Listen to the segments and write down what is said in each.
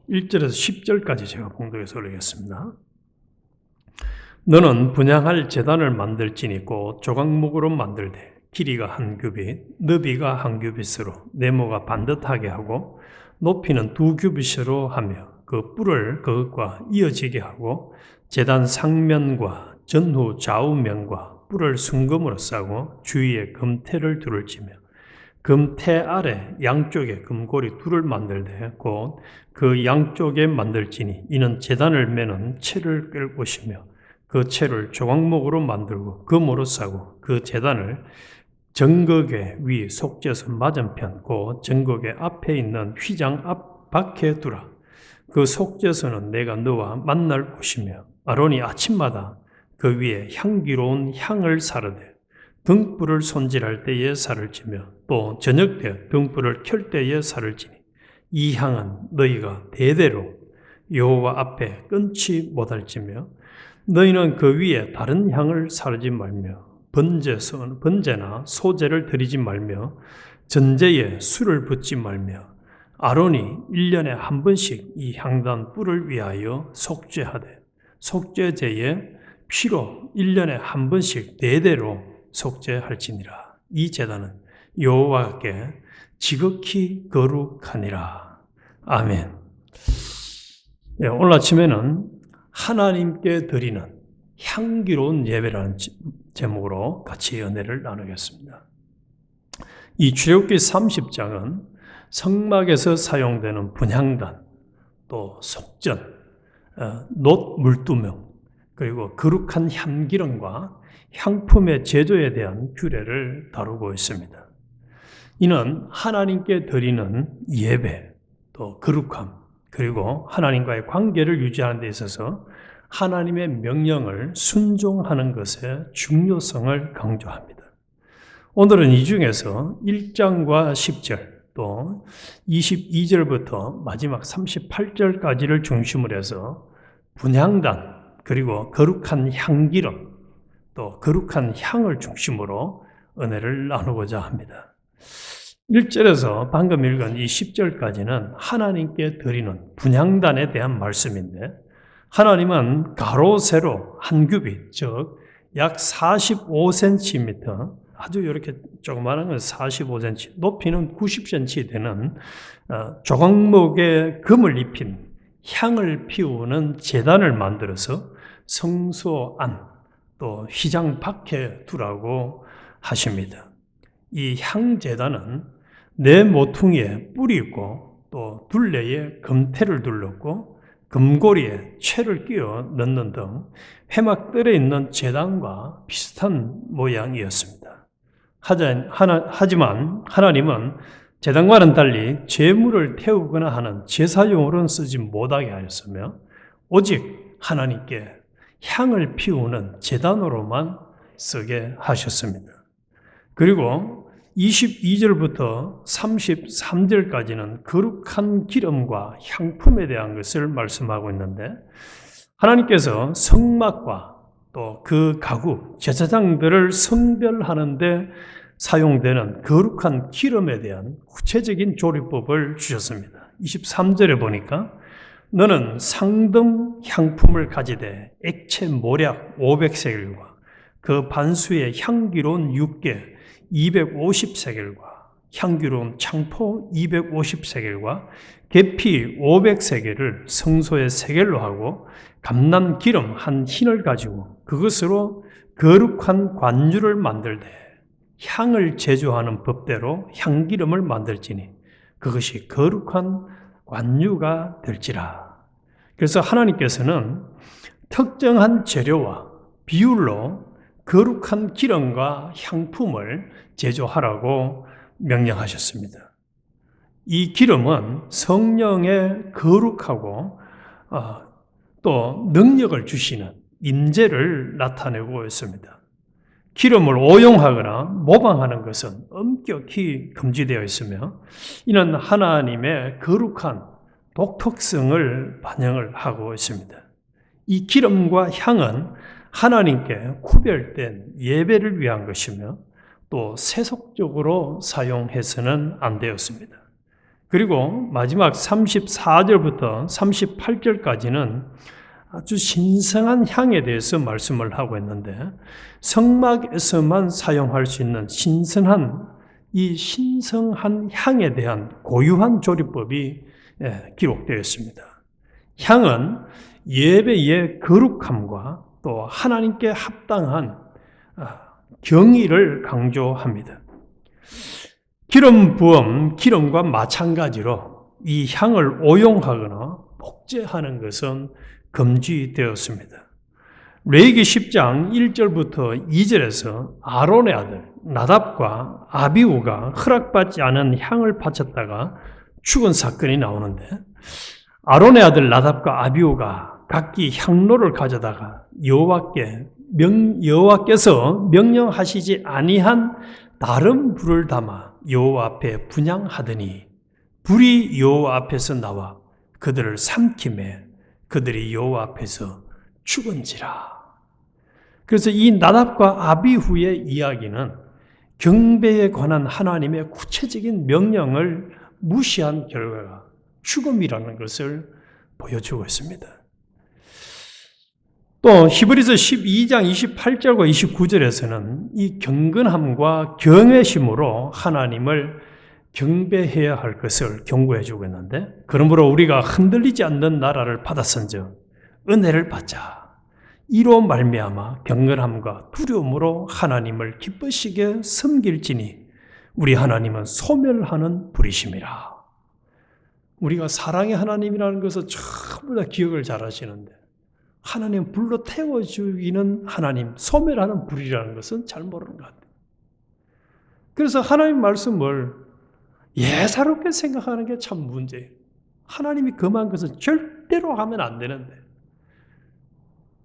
(1절에서) (10절까지) 제가 봉독해서 올리겠습니다. 너는 분향할 제단을 만들지니 곧 조각목으로 만들되 길이가 한 규빗, 너비가 한 규빗으로 네모가 반듯하게 하고 높이는 2규빗으로 하며 그 뿔을 그것과 이어지게 하고 제단 상면과 전후 좌우면과 뿔을 순금으로 싸고 주위에 금태를 둘을 지며 금태 아래 양쪽에 금고리 둘을 만들되 곧 그 양쪽에 만들지니 이는 제단을 매는 채를 끌 것이며 그 채를 조각목으로 만들고 금으로 싸고 그 제단을 정거궤 위 속죄선 맞은편 곧 정거궤 앞에 있는 휘장 앞 밖에 두라. 그 속죄선은 내가 너와 만날 곳이며 아론이 아침마다 그 위에 향기로운 향을 사르되 등불을 손질할 때에 살을 지며 또 저녁 때 등불을 켤 때에 살을 지니 이 향은 너희가 대대로 여호와 앞에 끊지 못할지며 너희는 그 위에 다른 향을 사르지 말며 번제나 소제를 드리지 말며 전제에 술을 붓지 말며 아론이 1년에 한 번씩 이 향단 뿔을 위하여 속죄하되 속죄제에 피로 1년에 한 번씩 대대로 속죄할지니라. 이 제단은 여호와께 지극히 거룩하니라. 아멘. 네, 오늘 아침에는 하나님께 드리는 향기로운 예배라는 제목으로 같이 은혜를 나누겠습니다. 이 출애굽기 30장은 성막에서 사용되는 분향단, 또 속전, 놋 물두멍, 그리고 거룩한 향기름과 향품의 제조에 대한 규례를 다루고 있습니다. 이는 하나님께 드리는 예배, 또 거룩함, 그리고 하나님과의 관계를 유지하는 데 있어서 하나님의 명령을 순종하는 것의 중요성을 강조합니다. 오늘은 이 중에서 1장과 10절, 또 22절부터 마지막 38절까지를 중심으로 해서 분향단, 그리고 거룩한 향기름, 또 거룩한 향을 중심으로 은혜를 나누고자 합니다. 1절에서 방금 읽은 이 10절까지는 하나님께 드리는 분향단에 대한 말씀인데 하나님은 가로 세로 한 규빗, 즉 약 45cm, 아주 이렇게 조그마한 건 45cm, 높이는 90cm 되는 조각목에 금을 입힌 향을 피우는 제단을 만들어서 성소 안, 또 휘장 밖에 두라고 하십니다. 이 향제단은 네 모퉁이에 뿔이 있고 또 둘레에 금태를 둘렀고 금고리에 채를 끼워 넣는 등 회막들에 있는 제단과 비슷한 모양이었습니다. 하지만 하나님은 제단과는 달리 제물을 태우거나 하는 제사용으로는 쓰지 못하게 하였으며 오직 하나님께 향을 피우는 제단으로만 쓰게 하셨습니다. 그리고 22절부터 33절까지는 거룩한 기름과 향품에 대한 것을 말씀하고 있는데 하나님께서 성막과 또 그 가구, 제사장들을 성별하는 데 사용되는 거룩한 기름에 대한 구체적인 조리법을 주셨습니다. 23절에 보니까 너는 상등 향품을 가지되 액체 모략 500세겔과 그 반수의 향기로운 육개 250세겔과 향기로운 창포 250세겔과 계피 500세겔을 성소의 세겔로 하고 감람 기름 한 흰을 가지고 그것으로 거룩한 관유를 만들되 향을 제조하는 법대로 향기름을 만들지니 그것이 거룩한 관유가 될지라. 그래서 하나님께서는 특정한 재료와 비율로 거룩한 기름과 향품을 제조하라고 명령하셨습니다. 이 기름은 성령의 거룩하고 또 능력을 주시는 임재를 나타내고 있습니다. 기름을 오용하거나 모방하는 것은 엄격히 금지되어 있으며 이는 하나님의 거룩한 독특성을 반영을 하고 있습니다. 이 기름과 향은 하나님께 구별된 예배를 위한 것이며 또 세속적으로 사용해서는 안 되었습니다. 그리고 마지막 34절부터 38절까지는 아주 신성한 향에 대해서 말씀을 하고 있는데 성막에서만 사용할 수 있는 이 신성한 향에 대한 고유한 조리법이 기록되어 있습니다. 향은 예배의 거룩함과 또 하나님께 합당한 경의를 강조합니다. 기름 부음, 기름과 마찬가지로 이 향을 오용하거나 복제하는 것은 금지되었습니다. 레위기 10장 1절부터 2절에서 아론의 아들 나답과 아비후가 허락받지 않은 향을 바쳤다가 죽은 사건이 나오는데 아론의 아들 나답과 아비후가 각기 향로를 가져다가 여호와께서 명령하시지 아니한 다른 불을 담아 여호와 앞에 분향하더니 불이 여호와 앞에서 나와 그들을 삼키매 그들이 여호와 앞에서 죽은지라. 그래서 이 나답과 아비후의 이야기는 경배에 관한 하나님의 구체적인 명령을 무시한 결과가 죽음이라는 것을 보여주고 있습니다. 또 히브리서 12장 28절과 29절에서는 이 경건함과 경외심으로 하나님을 경배해야 할 것을 경고해 주고 있는데 그러므로 우리가 흔들리지 않는 나라를 받았은즉 은혜를 받자. 이로 말미암아 경건함과 두려움으로 하나님을 기쁘시게 섬길지니 우리 하나님은 소멸하는 불이심이라. 우리가 사랑의 하나님이라는 것을 전부 다 기억을 잘 하시는데 하나님 불로 태워 죽이는 하나님, 소멸하는 불이라는 것은 잘 모르는 것 같아요. 그래서 하나님 말씀을 예사롭게 생각하는 게 참 문제예요. 하나님이 금한 것은 절대로 하면 안 되는데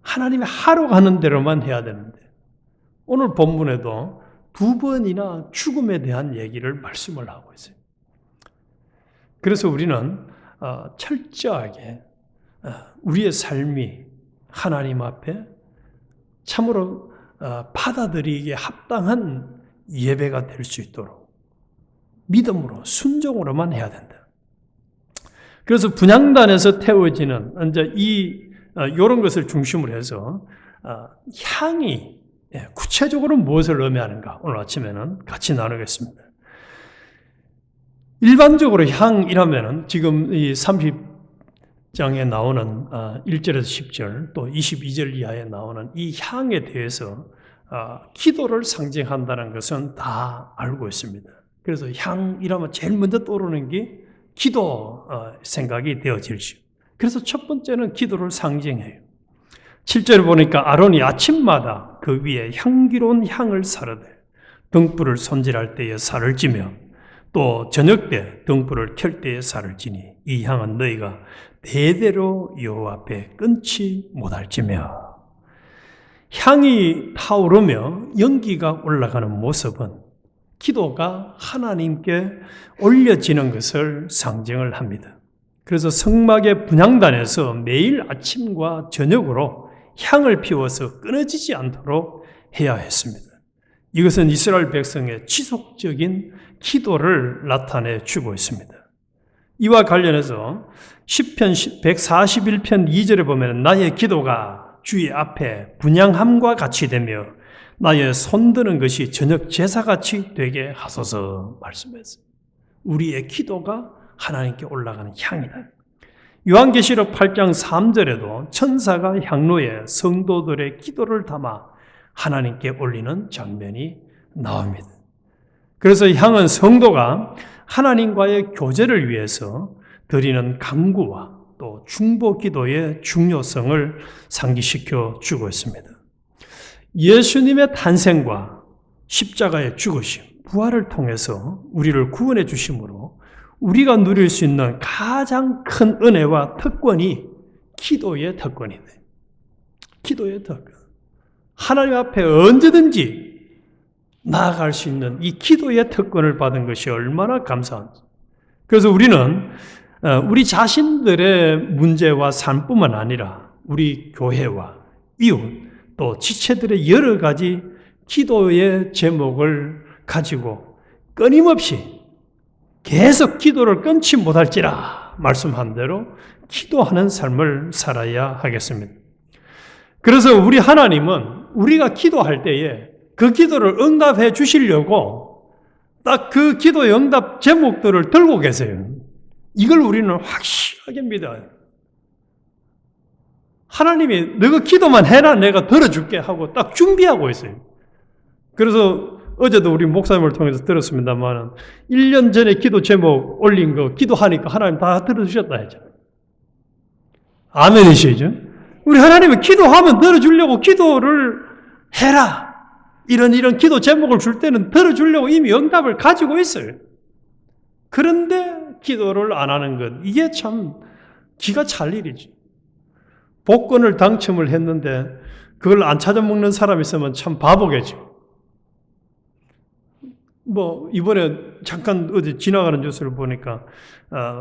하나님이 하러 가는 대로만 해야 되는데 오늘 본문에도 2번이나 죽음에 대한 얘기를 말씀을 하고 있어요. 그래서 우리는 철저하게 우리의 삶이 하나님 앞에 참으로 받아들이기에 합당한 예배가 될 수 있도록 믿음으로 순종으로만 해야 된다. 그래서 분향단에서 태워지는 이제 이런 것을 중심으로 해서 향이 구체적으로 무엇을 의미하는가 오늘 아침에는 같이 나누겠습니다. 일반적으로 향이라면은 지금 이 30장에 나오는 1절에서 10절 또 22절 이하에 나오는 이 향에 대해서 기도를 상징한다는 것은 다 알고 있습니다. 그래서 향이라면 제일 먼저 떠오르는 게 기도 생각이 되어질죠. 그래서 첫 번째는 기도를 상징해요. 7절에 보니까 아론이 아침마다 그 위에 향기로운 향을 사르되 등불을 손질할 때에 살을 찌며 또 저녁 때 등불을 켤 때에 살을 찌니 이 향은 너희가 대대로 여호와 앞에 끊지 못할지며. 향이 타오르며 연기가 올라가는 모습은 기도가 하나님께 올려지는 것을 상징을 합니다. 그래서 성막의 분향단에서 매일 아침과 저녁으로 향을 피워서 끊어지지 않도록 해야 했습니다. 이것은 이스라엘 백성의 지속적인 기도를 나타내 주고 있습니다. 이와 관련해서 시편 141편 2절에 보면 나의 기도가 주의 앞에 분향함과 같이 되며 나의 손드는 것이 저녁 제사같이 되게 하소서 말씀했어요. 우리의 기도가 하나님께 올라가는 향이다. 요한계시록 8장 3절에도 천사가 향로에 성도들의 기도를 담아 하나님께 올리는 장면이 나옵니다. 그래서 향은 성도가 하나님과의 교제를 위해서 드리는 간구와 또 중보 기도의 중요성을 상기시켜 주고 있습니다. 예수님의 탄생과 십자가의 죽으심, 부활을 통해서 우리를 구원해 주심으로 우리가 누릴 수 있는 가장 큰 은혜와 특권이 기도의 특권이네. 기도의 특권. 하나님 앞에 언제든지 나아갈 수 있는 이 기도의 특권을 받은 것이 얼마나 감사한지. 그래서 우리는 우리 자신들의 문제와 삶뿐만 아니라 우리 교회와 이웃 또 지체들의 여러 가지 기도의 제목을 가지고 끊임없이 계속 기도를 끊지 못할지라 말씀한 대로 기도하는 삶을 살아야 하겠습니다. 그래서 우리 하나님은 우리가 기도할 때에 그 기도를 응답해 주시려고 딱 그 기도의 응답 제목들을 들고 계세요. 이걸 우리는 확실하게 믿어요. 하나님이 너가 기도만 해라 내가 들어줄게 하고 딱 준비하고 있어요. 그래서 어제도 우리 목사님을 통해서 들었습니다만 1년 전에 기도 제목 올린 거 기도하니까 하나님 다 들어주셨다 했잖아요. 아멘이시죠? 우리 하나님은 기도하면 들어주려고 기도를 해라. 이런 기도 제목을 줄 때는 들어주려고 이미 응답을 가지고 있어요. 그런데 기도를 안 하는 것, 이게 참 기가 찰 일이지. 복권을 당첨을 했는데 그걸 안 찾아먹는 사람이 있으면 참 바보겠죠. 이번에 잠깐 어디 지나가는 뉴스를 보니까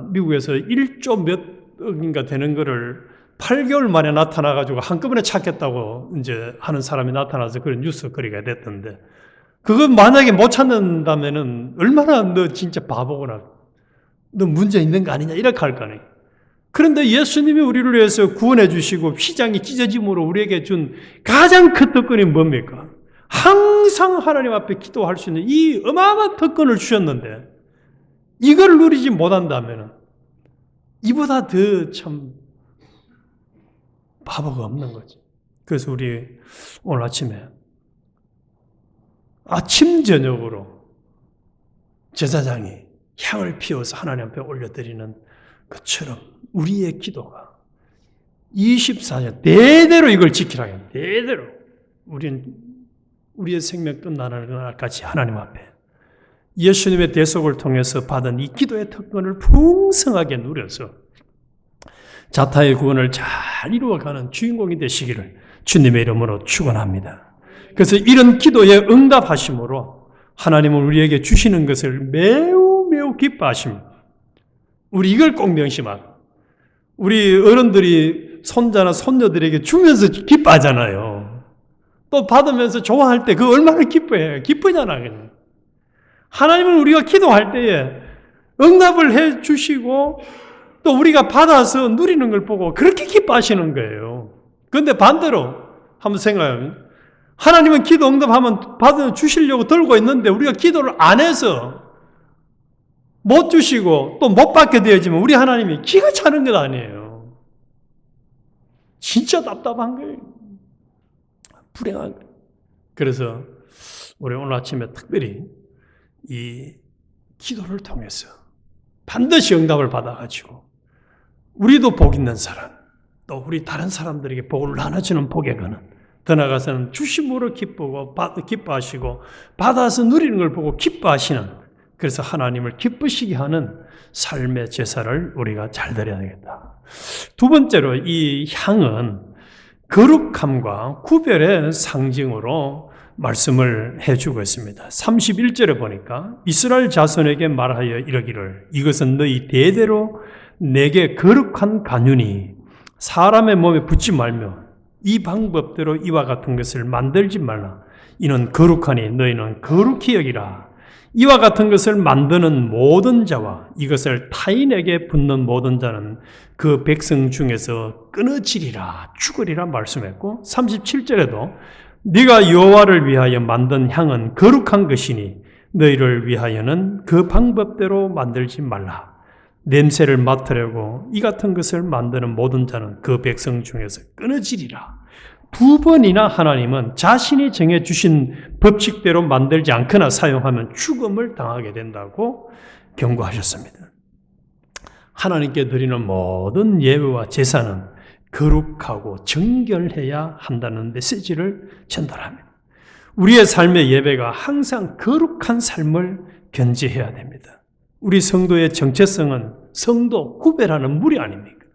미국에서 1조 몇 억인가 되는 거를 8개월 만에 나타나가지고 한꺼번에 찾겠다고 이제 하는 사람이 나타나서 그런 뉴스 거리가 됐던데, 그거 만약에 못 찾는다면은 얼마나 너 진짜 바보구나, 너 문제 있는 거 아니냐 이렇게 할 거 아니에요. 그런데 예수님이 우리를 위해서 구원해 주시고 휘장이 찢어짐으로 우리에게 준 가장 큰 특권이 뭡니까? 항상 하나님 앞에 기도할 수 있는 이 어마어마한 특권을 주셨는데 이걸 누리지 못한다면 이보다 더 참 바보가 없는 거지. 그래서 우리 오늘 아침에 아침 저녁으로 제사장이 향을 피워서 하나님 앞에 올려드리는 것처럼 우리의 기도가 24년 대대로 이걸 지키라고 해요. 대대로 우리의 생명 끝나는 날까지 하나님 앞에 예수님의 대속을 통해서 받은 이 기도의 특권을 풍성하게 누려서 자타의 구원을 잘 이루어가는 주인공이 되시기를 주님의 이름으로 축원합니다. 그래서 이런 기도에 응답하심으로 하나님은 우리에게 주시는 것을 매우 매우 기뻐하십니다. 우리 이걸 꼭 명심하고, 우리 어른들이 손자나 손녀들에게 주면서 기뻐하잖아요. 또 받으면서 좋아할 때 그 얼마나 기뻐해요. 기쁘잖아요. 하나님은 우리가 기도할 때에 응답을 해 주시고 또 우리가 받아서 누리는 걸 보고 그렇게 기뻐하시는 거예요. 그런데 반대로 한번 생각하면, 하나님은 기도 응답하면 받아 주시려고 들고 있는데 우리가 기도를 안 해서 못 주시고 또 못 받게 되어지면 우리 하나님이 기가 차는 것 아니에요. 진짜 답답한 거예요. 불행한 거예요. 그래서 우리 오늘 아침에 특별히 이 기도를 통해서 반드시 응답을 받아가지고 우리도 복 있는 사람, 또 우리 다른 사람들에게 복을 나눠주는 복에 관한, 더 나아가서는 주심으로 기뻐하시고 받아서 누리는 걸 보고 기뻐하시는, 그래서 하나님을 기쁘시게 하는 삶의 제사를 우리가 잘 드려야 되겠다. 두 번째로 이 향은 거룩함과 구별의 상징으로 말씀을 해주고 있습니다. 31절에 보니까 이스라엘 자손에게 말하여 이르기를 이것은 너희 대대로 내게 거룩한 간윤이 사람의 몸에 붙지 말며 이 방법대로 이와 같은 것을 만들지 말라. 이는 거룩하니 너희는 거룩히 여기라. 이와 같은 것을 만드는 모든 자와 이것을 타인에게 붙는 모든 자는 그 백성 중에서 끊어지리라, 죽으리라 말씀했고, 37절에도 네가 여호와를 위하여 만든 향은 거룩한 것이니 너희를 위하여는 그 방법대로 만들지 말라. 냄새를 맡으려고 이 같은 것을 만드는 모든 자는 그 백성 중에서 끊어지리라. 두 번이나 하나님은 자신이 정해주신 법칙대로 만들지 않거나 사용하면 죽음을 당하게 된다고 경고하셨습니다. 하나님께 드리는 모든 예배와 제사는 거룩하고 정결해야 한다는 메시지를 전달합니다. 우리의 삶의 예배가 항상 거룩한 삶을 견지해야 됩니다. 우리 성도의 정체성은 성도 구별하는 물이 아닙니까?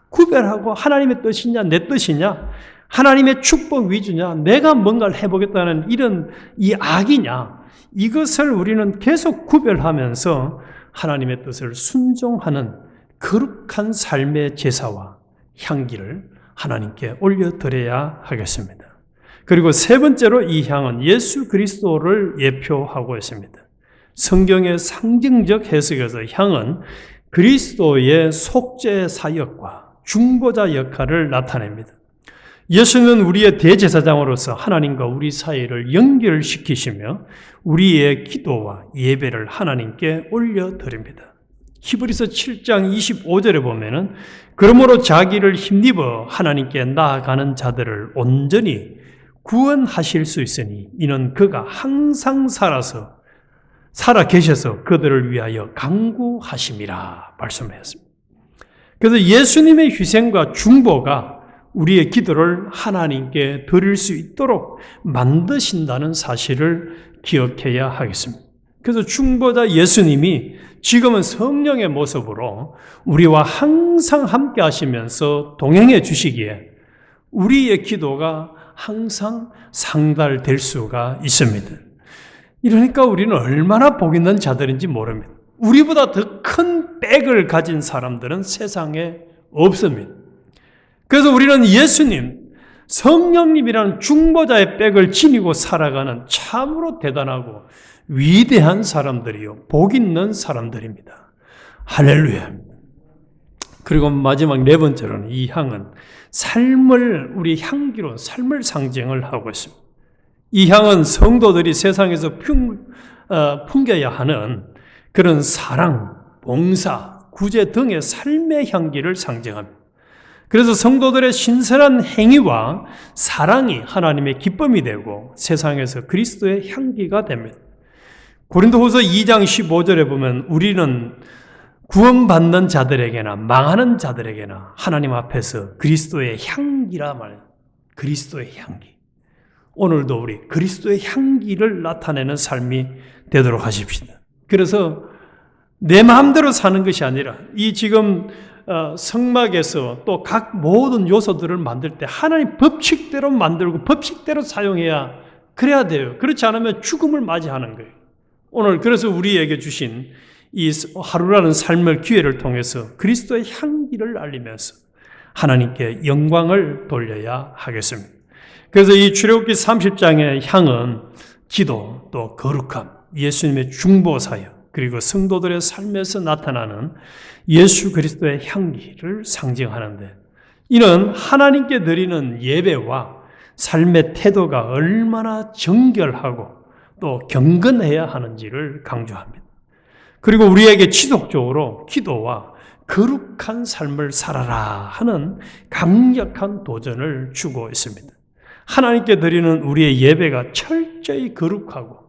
구별하고 하나님의 뜻이냐 내 뜻이냐, 하나님의 축복 위주냐 내가 뭔가를 해보겠다는 이런 이 악이냐, 이것을 우리는 계속 구별하면서 하나님의 뜻을 순종하는 거룩한 삶의 제사와 향기를 하나님께 올려드려야 하겠습니다. 그리고 세 번째로 이 향은 예수 그리스도를 예표하고 있습니다. 성경의 상징적 해석에서 향은 그리스도의 속죄 사역과 중보자 역할을 나타냅니다. 예수는 우리의 대제사장으로서 하나님과 우리 사이를 연결시키시며 우리의 기도와 예배를 하나님께 올려드립니다. 히브리서 7장 25절에 보면은 그러므로 자기를 힘입어 하나님께 나아가는 자들을 온전히 구원하실 수 있으니 이는 그가 항상 살아 계셔서 그들을 위하여 간구하심이라 말씀하셨습니다. 그래서 예수님의 희생과 중보가 우리의 기도를 하나님께 드릴 수 있도록 만드신다는 사실을 기억해야 하겠습니다. 그래서 중보자 예수님이 지금은 성령의 모습으로 우리와 항상 함께 하시면서 동행해 주시기에 우리의 기도가 항상 상달될 수가 있습니다. 이러니까 우리는 얼마나 복 있는 자들인지 모릅니다. 우리보다 더 큰 백을 가진 사람들은 세상에 없습니다. 그래서 우리는 예수님, 성령님이라는 중보자의 백을 지니고 살아가는 참으로 대단하고 위대한 사람들이요, 복 있는 사람들입니다. 할렐루야. 그리고 마지막 네 번째로는 이 향은 우리 향기로 삶을 상징을 하고 있습니다. 이 향은 성도들이 세상에서 풍겨야 하는 그런 사랑, 봉사, 구제 등의 삶의 향기를 상징합니다. 그래서 성도들의 신선한 행위와 사랑이 하나님의 기쁨이 되고 세상에서 그리스도의 향기가 됩니다. 고린도후서 2장 15절에 보면 우리는 구원받는 자들에게나 망하는 자들에게나 하나님 앞에서 그리스도의 향기라 말해요. 그리스도의 향기. 오늘도 우리 그리스도의 향기를 나타내는 삶이 되도록 하십시다. 그래서 내 마음대로 사는 것이 아니라 이 지금 성막에서 또 각 모든 요소들을 만들 때 하나님 법칙대로 만들고 법칙대로 사용해야 그래야 돼요. 그렇지 않으면 죽음을 맞이하는 거예요. 오늘 그래서 우리에게 주신 이 하루라는 삶의 기회를 통해서 그리스도의 향기를 알리면서 하나님께 영광을 돌려야 하겠습니다. 그래서 이 출애굽기 30장의 향은 기도, 또 거룩함, 예수님의 중보 사역, 그리고 성도들의 삶에서 나타나는 예수 그리스도의 향기를 상징하는데 이는 하나님께 드리는 예배와 삶의 태도가 얼마나 정결하고 또 경건해야 하는지를 강조합니다. 그리고 우리에게 지속적으로 기도와 거룩한 삶을 살아라 하는 강력한 도전을 주고 있습니다. 하나님께 드리는 우리의 예배가 철저히 거룩하고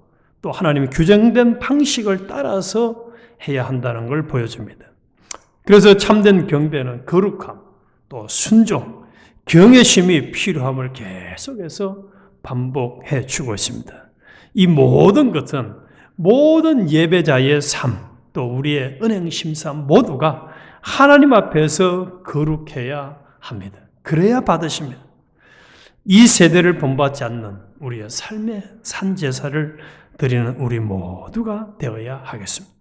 또 하나님의 규정된 방식을 따라서 해야 한다는 걸 보여줍니다. 그래서 참된 경배는 거룩함, 또 순종, 경외심이 필요함을 계속해서 반복해 주고 있습니다. 이 모든 것은 모든 예배자의 삶, 또 우리의 은행 심사 모두가 하나님 앞에서 거룩해야 합니다. 그래야 받으십니다. 이 세대를 본받지 않는 우리의 삶의 산제사를 드리는 우리 모두가 되어야 하겠습니다.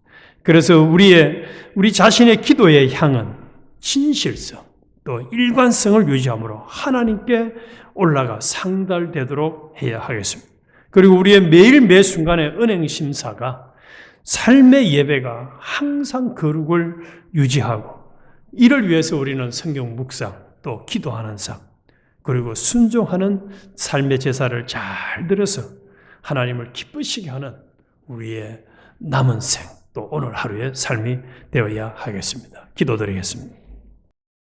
그래서 우리 자신의 기도의 향은 진실성, 또 일관성을 유지함으로 하나님께 올라가 상달되도록 해야 하겠습니다. 그리고 우리의 매일 매 순간의 은행 심사가 삶의 예배가 항상 거룩을 유지하고 이를 위해서 우리는 성경 묵상, 또 기도하는 삶, 그리고 순종하는 삶의 제사를 잘 들어서 하나님을 기쁘시게 하는 우리의 남은 생, 또 오늘 하루의 삶이 되어야 하겠습니다. 기도드리겠습니다.